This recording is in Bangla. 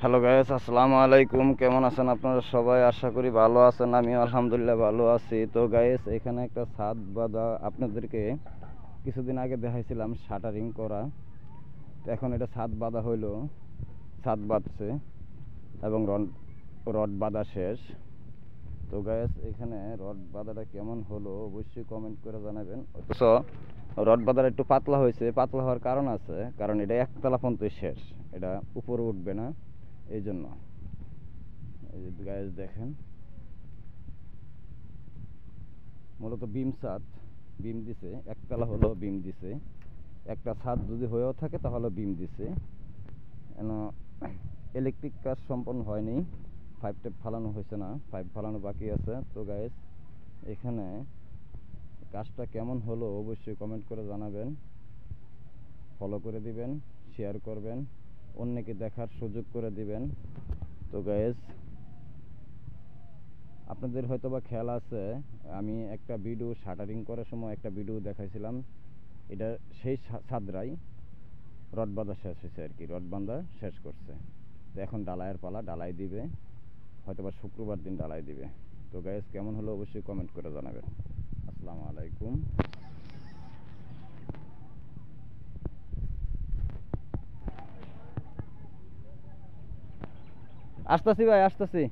হ্যালো গাইস, আসসালামু আলাইকুম। কেমন আছেন আপনারা সবাই? আশা করি ভালো আছেন। আমি আলহামদুলিল্লাহ ভালো আছি। তো গাইস, এখানে একটা ছাদ বাঁধা আপনাদেরকে কিছুদিন আগে দেখাইছিলাম, শাটারিং করা। তো এখন এটা ছাদ বাঁধা হইলো, ছাদ বাঁধছে এবং রড রড বাঁধা শেষ। তো গাইস, এখানে রড বাঁধাটা কেমন হলো অবশ্যই কমেন্ট করে জানাবেন। অথচ রড বাঁধাটা একটু পাতলা হয়েছে। পাতলা হওয়ার কারণ আছে, কারণ এটা একতলা পর্যন্তই শেষ, এটা উপরে উঠবে না, এই জন্য। এই যে গাইস দেখেন, মূলত বিম ছাদ, বিম দিছে, একতলা হলো বিম দিছে। একটা ছাদ যদি হয়েও থাকে তাহলে বিম দিছে। ইলেকট্রিক কাজ সম্পন্ন হয়নি, পাইপ টেপ ফালানো হয়েছে না, পাইপ ফালানো বাকি আছে। তো গাইস, এখানে কাজটা কেমন হলো অবশ্যই কমেন্ট করে জানাবেন, ফলো করে দিবেন, শেয়ার করবেন, অন্যকে দেখার সুযোগ করে দিবেন। তো গাইস, আপনাদের হয়তো বা খেয়াল আছে, আমি একটা ভিডিও শাটারিং করার সময় একটা ভিডিও দেখাইছিলাম। এটা সেই ছাদরাই রড বাঁধা শেষ হয়েছে আর কি, রড বাঁধা শেষ করছে। তো এখন ডালাইয়ের পালা, ডালাই দিবে, হয়তো বা শুক্রবার দিন ডালাই দিবে। তো গাইস, কেমন হলো অবশ্যই কমেন্ট করে জানাবেন। আসসালামু আলাইকুম। আসতেছি ভাই, আসতেছি।